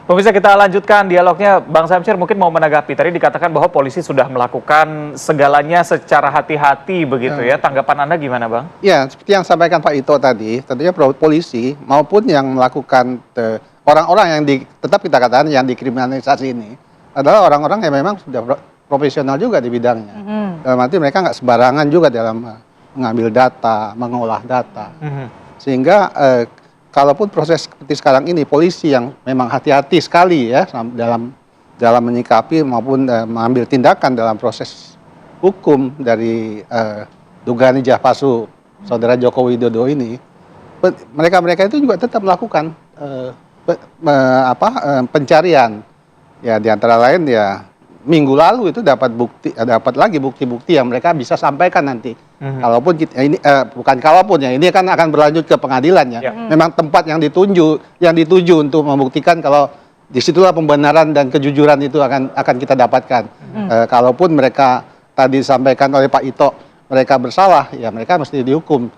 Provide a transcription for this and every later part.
Pemirsa, kita lanjutkan dialognya. Bang Syamsir mungkin mau menanggapi. Tadi dikatakan bahwa polisi sudah melakukan segalanya secara hati-hati begitu ya. Tanggapan Anda gimana, Bang? Ya, seperti yang sampaikan Pak Ito tadi, tentunya polisi maupun yang melakukan orang-orang yang tetap kita katakan yang dikriminalisasi ini adalah orang-orang yang memang sudah profesional juga di bidangnya. Dalam arti mereka nggak sembarangan juga dalam mengambil data, mengolah data. Sehingga kalaupun proses seperti sekarang ini, polisi yang memang hati-hati sekali ya dalam menyikapi maupun mengambil tindakan dalam proses hukum dari dugaan ijazah palsu saudara Joko Widodo ini, mereka itu juga tetap melakukan pencarian. Ya, di antara lain ya minggu lalu itu dapat lagi bukti-bukti yang mereka bisa sampaikan nanti. Kalaupun ini bukan kalaupun ya, ini kan akan berlanjut ke pengadilan ya. Memang tempat yang dituju untuk membuktikan kalau disitulah pembenaran dan kejujuran itu akan kita dapatkan. Kalaupun mereka tadi disampaikan oleh Pak Ito mereka bersalah, ya mereka mesti dihukum.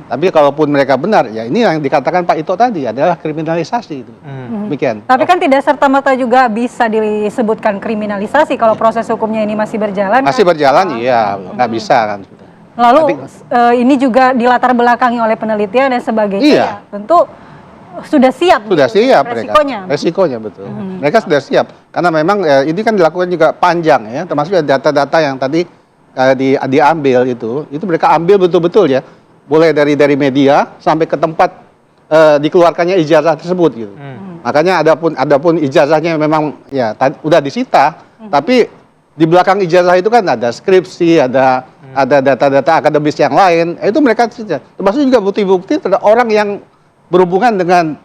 Tapi kalaupun mereka benar, ya ini yang dikatakan Pak Ito tadi adalah kriminalisasi itu. Demikian. Tapi kan tidak serta-merta juga bisa disebutkan kriminalisasi kalau proses hukumnya ini masih berjalan. Masih berjalan, iya, nggak bisa kan. Lalu ini juga dilatar belakangi oleh penelitian dan sebagainya. Iya. Ya, tentu sudah siap. Sudah siap resikonya. Resikonya betul. Mereka sudah siap karena memang ini kan dilakukan juga panjang ya, termasuk data-data yang tadi diambil itu mereka ambil betul-betul ya, mulai dari media sampai ke tempat dikeluarkannya ijazah tersebut gitu. Makanya adapun ijazahnya memang ya udah disita, tapi di belakang ijazah itu kan ada skripsi, ada data-data akademis yang lain. Itu mereka termasuk juga bukti-bukti terhadap orang yang berhubungan dengan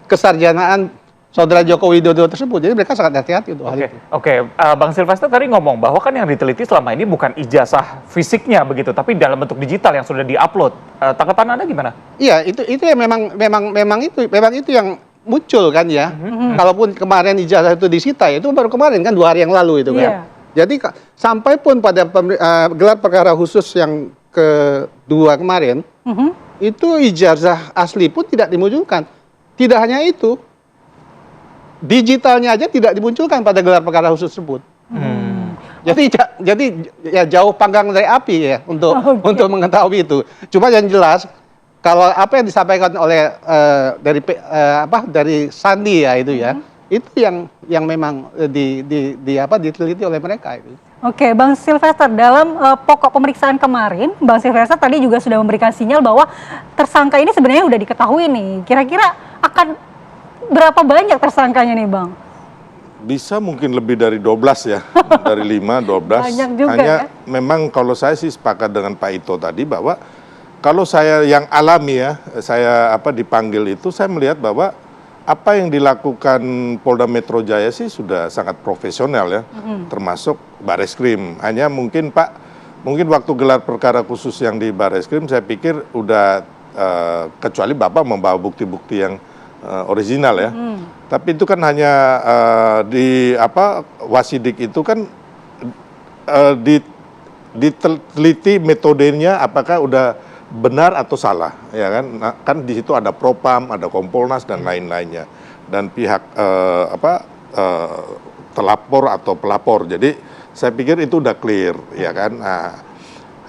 kesarjanaan saudara Joko Widodo tersebut. Jadi mereka sangat hati-hati untuk hal itu. Oke. Bang Silvester tadi ngomong bahwa kan yang diteliti selama ini bukan ijazah fisiknya begitu, tapi dalam bentuk digital yang sudah diupload. Tanggapan Anda gimana? Iya, itu yang memang itu yang muncul kan ya. Kalaupun kemarin ijazah itu disita, itu baru kemarin kan 2 hari yang lalu itu kan. Jadi sampai pun pada gelar perkara khusus yang kedua kemarin, itu ijazah asli pun tidak dimunculkan. Tidak hanya itu, digitalnya aja tidak dimunculkan pada gelar perkara khusus tersebut. Jadi ya jauh panggang dari api ya untuk mengetahui itu. Cuma yang jelas kalau apa yang disampaikan oleh dari Sandi ya itu ya, itu yang memang diteliti oleh mereka itu. Oke, Bang Silvester, dalam pokok pemeriksaan kemarin, Bang Silvester tadi juga sudah memberikan sinyal bahwa tersangka ini sebenarnya sudah diketahui nih. Kira-kira akan berapa banyak tersangkanya nih, Bang? Bisa mungkin lebih dari 12 ya, dari 5, 12. Banyak juga. Hanya memang kalau saya sih sepakat dengan Pak Ito tadi bahwa kalau saya yang alami ya, saya dipanggil itu, saya melihat bahwa apa yang dilakukan Polda Metro Jaya sih sudah sangat profesional ya, termasuk Bareskrim. Hanya mungkin waktu gelar perkara khusus yang di Bareskrim, saya pikir udah kecuali Bapak membawa bukti-bukti yang original ya. Tapi itu kan hanya Wasidik itu kan diteliti metodenya apakah udah benar atau salah ya kan. Nah, kan di situ ada Propam, ada Kompolnas dan lain-lainnya. Dan pihak terlapor atau pelapor. Jadi saya pikir itu udah clear ya kan. Nah,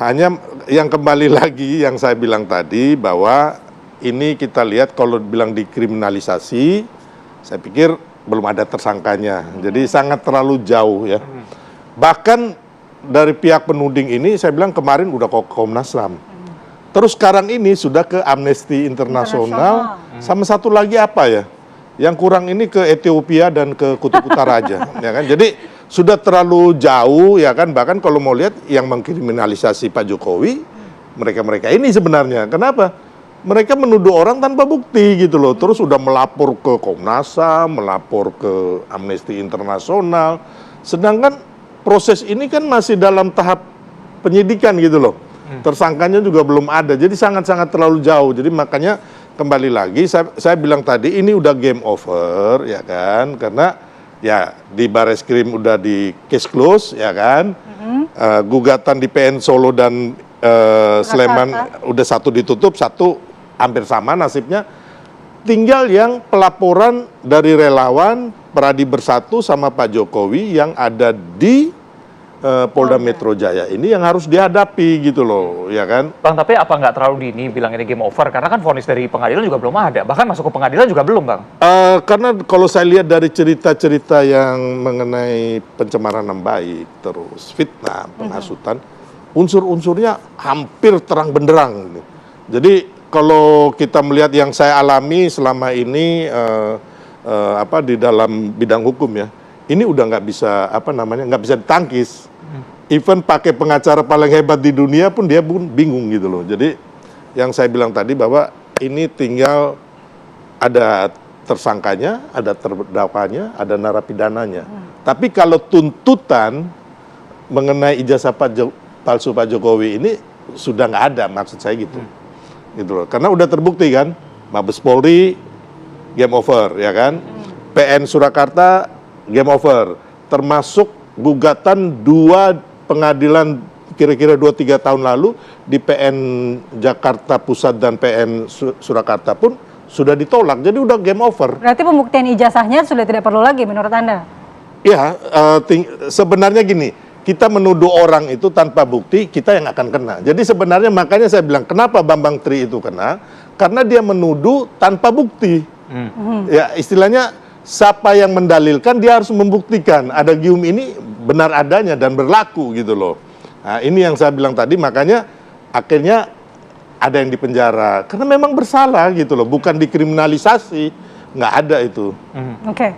hanya yang kembali lagi yang saya bilang tadi bahwa ini kita lihat kalau bilang dikriminalisasi, saya pikir belum ada tersangkanya. Jadi sangat terlalu jauh ya. Bahkan dari pihak penuding ini saya bilang kemarin udah ke Komnas HAM. Terus sekarang ini sudah ke Amnesty Internasional. Sama satu lagi apa ya? Yang kurang ini ke Ethiopia dan ke Kutub Utara aja, ya kan? Jadi sudah terlalu jauh ya kan. Bahkan kalau mau lihat yang mengkriminalisasi Pak Jokowi, mereka ini sebenarnya. Kenapa? Mereka menuduh orang tanpa bukti gitu loh. Terus udah melapor ke Komnas HAM, melapor ke Amnesty Internasional. Sedangkan proses ini kan masih dalam tahap penyidikan gitu loh. Tersangkanya juga belum ada. Jadi sangat-sangat terlalu jauh. Jadi makanya kembali lagi saya bilang tadi ini udah game over ya kan. Karena ya di Bareskrim udah di case close ya kan. Gugatan di PN Solo dan Sleman udah satu ditutup, satu hampir sama nasibnya. Tinggal yang pelaporan dari relawan Peradi Bersatu sama Pak Jokowi yang ada di Polda Metro Jaya ini yang harus dihadapi gitu loh, ya kan? Bang, tapi apa nggak terlalu dini bilang ini game over? Karena kan vonis dari pengadilan juga belum ada. Bahkan masuk ke pengadilan juga belum, Bang. Karena kalau saya lihat dari cerita-cerita yang mengenai pencemaran nama baik, terus fitnah, penghasutan, unsur-unsurnya hampir terang benderang. Gitu. Jadi kalau kita melihat yang saya alami selama ini di dalam bidang hukum ya, ini udah nggak bisa nggak bisa ditangkis. Even pakai pengacara paling hebat di dunia pun dia bingung gitu loh. Jadi yang saya bilang tadi bahwa ini tinggal ada tersangkanya, ada terdakwanya, ada narapidananya. Tapi kalau tuntutan mengenai ijazah palsu Pak Jokowi ini sudah nggak ada, maksud saya gitu. Gitu loh. Karena udah terbukti kan, Mabes Polri game over, ya kan? PN Surakarta game over, termasuk gugatan 2 pengadilan kira-kira 2-3 tahun lalu di PN Jakarta Pusat dan PN Surakarta pun sudah ditolak, jadi udah game over. Berarti pembuktian ijazahnya sudah tidak perlu lagi menurut Anda? Ya, sebenarnya gini, kita menuduh orang itu tanpa bukti, kita yang akan kena. Jadi sebenarnya makanya saya bilang, kenapa Bambang Tri itu kena? Karena dia menuduh tanpa bukti. Ya, istilahnya siapa yang mendalilkan dia harus membuktikan ada gium ini benar adanya dan berlaku gitu loh. Nah, ini yang saya bilang tadi, makanya akhirnya ada yang dipenjara karena memang bersalah gitu loh, bukan dikriminalisasi, nggak ada itu. Oke.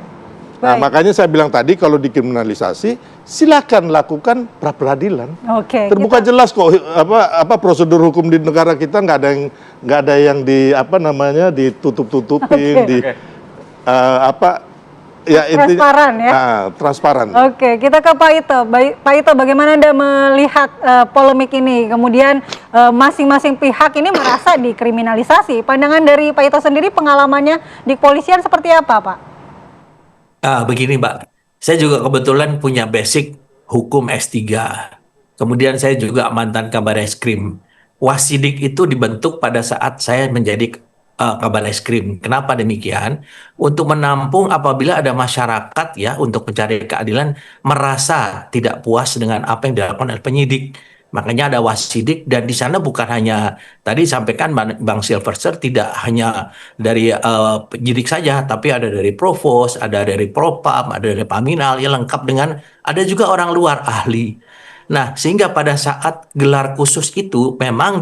Nah, Baik. makanya saya bilang tadi kalau dikriminalisasi silakan lakukan pra peradilan. Oke. Terbuka jelas kok apa prosedur hukum di negara kita, nggak ada yang ditutup-tutupin Transparan ya. Transparan. Oke, kita ke Pak Ito. Pak Ito, bagaimana Anda melihat polemik ini? Kemudian masing-masing pihak ini merasa dikriminalisasi. Pandangan dari Pak Ito sendiri, pengalamannya di kepolisian seperti apa, Pak? Begini, Mbak. Saya juga kebetulan punya basic hukum S3. Kemudian saya juga mantan Kabar Eskrim. Wasidik itu dibentuk pada saat saya menjadi Kabar Eskrim. Kenapa demikian? Untuk menampung apabila ada masyarakat ya untuk mencari keadilan merasa tidak puas dengan apa yang dilakukan oleh penyidik. Makanya ada wasidik, dan di sana bukan hanya tadi sampaikan Bang Silverster, tidak hanya dari penyidik saja, tapi ada dari Provos, ada dari Propam, ada dari Paminal, ya lengkap dengan ada juga orang luar ahli. Nah, sehingga pada saat gelar khusus itu memang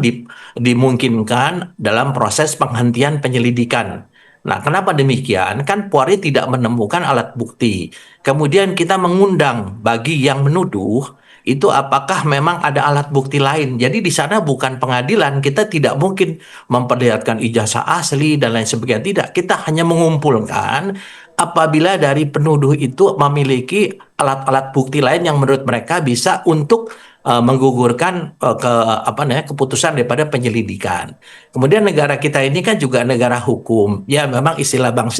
dimungkinkan dalam proses penghentian penyelidikan. Nah, kenapa demikian? Kan Polri tidak menemukan alat bukti. Kemudian kita mengundang bagi yang menuduh itu apakah memang ada alat bukti lain. Jadi di sana bukan pengadilan, kita tidak mungkin memperlihatkan ijazah asli dan lain sebagainya. Tidak, kita hanya mengumpulkan apabila dari penuduh itu memiliki alat-alat bukti lain yang menurut mereka bisa untuk menggugurkan keputusan daripada penyelidikan. Kemudian negara kita ini kan juga negara hukum. Ya memang istilah Bang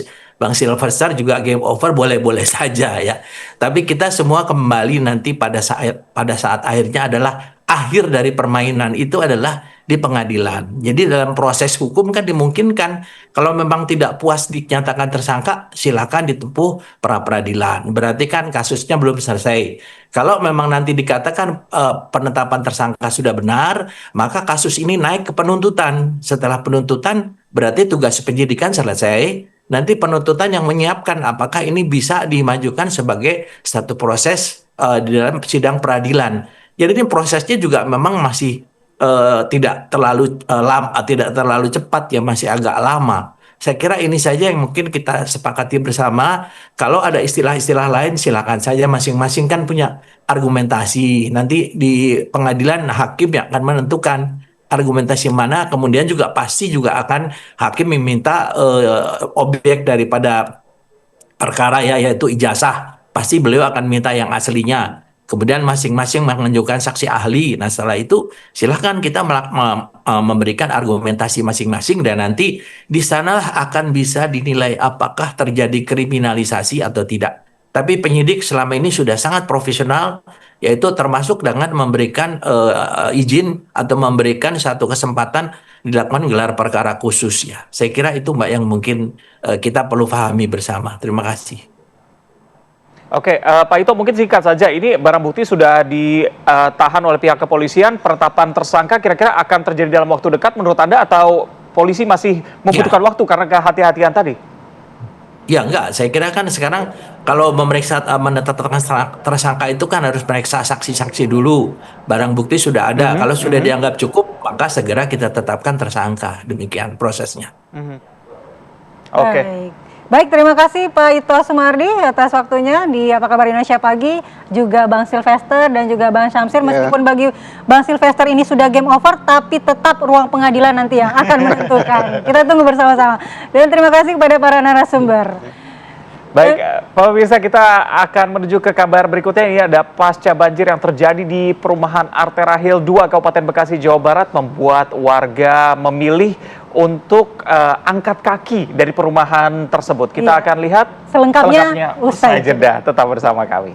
Silverstar juga game over boleh-boleh saja ya. Tapi kita semua kembali nanti pada saat akhirnya adalah akhir dari permainan itu adalah di pengadilan. Jadi dalam proses hukum kan dimungkinkan kalau memang tidak puas dinyatakan tersangka, silakan ditempuh pra peradilan. Berarti kan kasusnya belum selesai. Kalau memang nanti dikatakan penetapan tersangka sudah benar, maka kasus ini naik ke penuntutan. Setelah penuntutan berarti tugas penyidikan selesai. Nanti penuntutan yang menyiapkan apakah ini bisa dimajukan sebagai satu proses di dalam sidang peradilan. Jadi ini prosesnya juga memang masih tidak terlalu tidak terlalu cepat ya, masih agak lama. Saya kira ini saja yang mungkin kita sepakati bersama. Kalau ada istilah-istilah lain silakan saja, masing-masing kan punya argumentasi. Nanti di pengadilan hakim yang akan menentukan argumentasi mana, kemudian juga pasti juga akan hakim meminta objek daripada perkara ya, yaitu ijazah. Pasti beliau akan minta yang aslinya. Kemudian masing-masing menunjukkan saksi ahli. Nah setelah itu silahkan kita memberikan argumentasi masing-masing, dan nanti di sana akan bisa dinilai apakah terjadi kriminalisasi atau tidak. Tapi penyidik selama ini sudah sangat profesional, yaitu termasuk dengan memberikan izin atau memberikan satu kesempatan dilakukan gelar perkara khusus ya. Saya kira itu Mbak yang mungkin kita perlu pahami bersama. Terima kasih. Oke, Pak Ito mungkin singkat saja, ini barang bukti sudah ditahan oleh pihak kepolisian, penetapan tersangka kira-kira akan terjadi dalam waktu dekat menurut Anda atau polisi masih membutuhkan waktu karena kehati-hatian tadi? Ya enggak, saya kira kan sekarang kalau memeriksa menetapkan tersangka itu kan harus periksa saksi-saksi dulu. Barang bukti sudah ada, kalau sudah dianggap cukup maka segera kita tetapkan tersangka. Demikian prosesnya. Oke. Baik, terima kasih Pak Ito Sumardi atas waktunya di Apa Kabar Indonesia Pagi, juga Bang Silvester dan juga Bang Syamsir. Meskipun bagi Bang Silvester ini sudah game over, tapi tetap ruang pengadilan nanti yang akan menentukan. Kita tunggu bersama-sama. Dan terima kasih kepada para narasumber. Baik, pemirsa, kita akan menuju ke kabar berikutnya. Ini ada pasca banjir yang terjadi di perumahan Artera Hill 2 Kabupaten Bekasi, Jawa Barat, membuat warga memilih untuk angkat kaki dari perumahan tersebut. Kita akan lihat selengkapnya usai jeda. Tetap bersama kami.